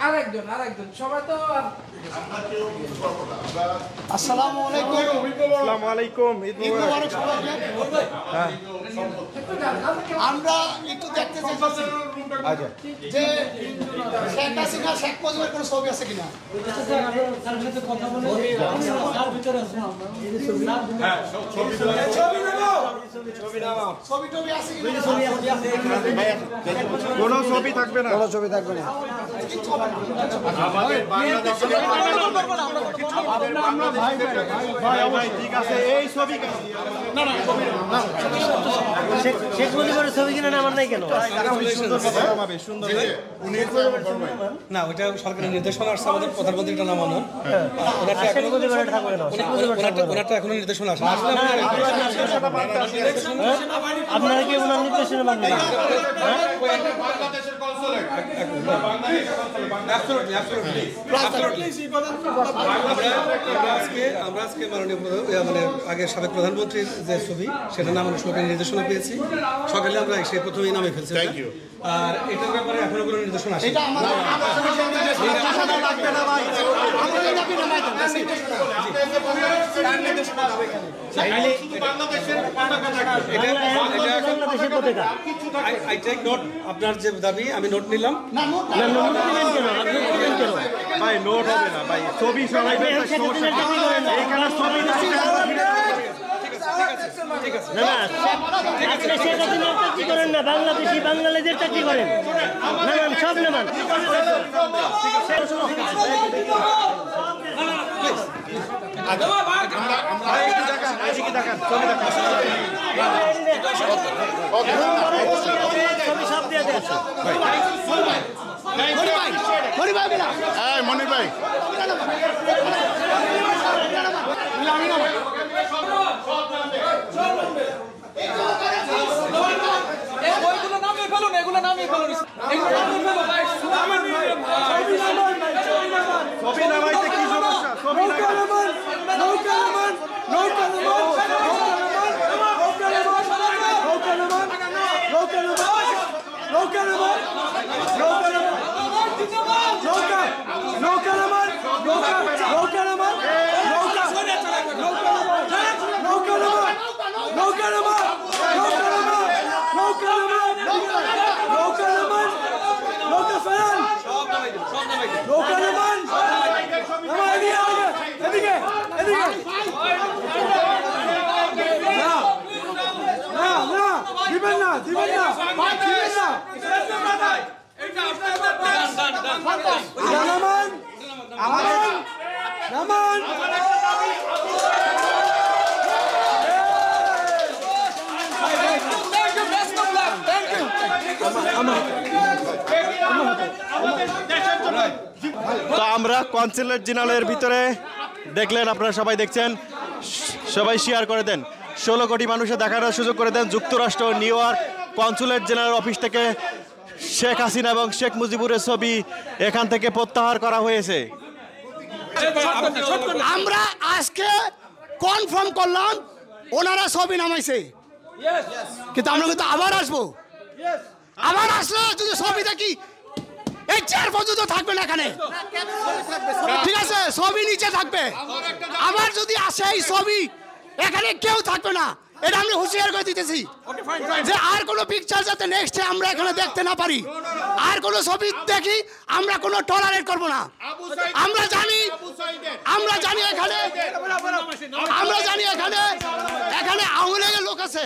আরেকজন সবাই তো আসসালামু আলাইকুম। আসসালামু আলাইকুম। ঈদ মোবারক সবাইকে। আমরা একটু দেখতে চাইছি যে শেখ হাসিনা শেখ মুজিবের কোনো ছবি আছে কিনা। কোনো ছবি থাকবে না, কোনো ছবি থাকবে না। ঠিক আছে, এই ছবি শেখ মুজিবের ছবি কিনে আমার নাই কেন? না, ওইটা সরকারের নির্দেশনা আসছে, আমাদের প্রধানমন্ত্রীটা নামানো। ওনারটা এখনো নির্দেশনা আসে। আপনারা কি ওনার নির্দেশনা মানবেন? আমরা আজকে মাননীয় আগের সাবেক প্রধানমন্ত্রীর যে ছবি সেটা নামানো সরকারি নির্দেশনা পেয়েছি। সকালে আমরা সেই প্রথমেই নামে ফেলছি। আর এটার ব্যাপারে এখনো কোনো নির্দেশনা আসে আপনার যে দাবি আমি নোট নিলাম। ভাই নোট হবে না ভাই, ছবি সবাই করেন না, বাংলাদেশি বাঙালিদের চাকরি করেন, নামান সব নামান। সব দিয়ে দিয়েছে মনির ভাই। ছবি নামাইতে কি সমস্যা? ছবি তো আমরা কনসুলেট জেনারেলের ভিতরে দেখলেন, আপনারা সবাই দেখছেন, সবাই শেয়ার করে দেন, 16 কোটি মানুষের দেখার সুযোগ করে দেন। যুক্তরাষ্ট্র new York consulate general office থেকে শেখ হাসিনা এবং শেখ মুজিবুরের ছবি এখান থেকে প্রত্যাহার করা হয়েছে। আমরা আজকে কনফার্ম করলাম ওনারা ছবি নামাইছে, কিন্তু আমরা কিন্তু আবার আসবো। আবার আসলে যদি ছবি দেখি এই চেয়ার পর্যন্ত থাকবে না এখানে, ঠিক আছে? ছবি নিচে থাকবে। আবার যদি আসে এই ছবি এখানে কেউ থাকবে না, এটা আমি হুঁশিয়ার করে দিতেছি যে আর কোনো পিকচার যাতে নেক্সট আমরা এখানে দেখতে না পারি, আর কোনো ছবি দেখি আমরা কোনো টলারেট করব না। আমরা জানি এখানে আওয়ামী লীগের লোক আছে।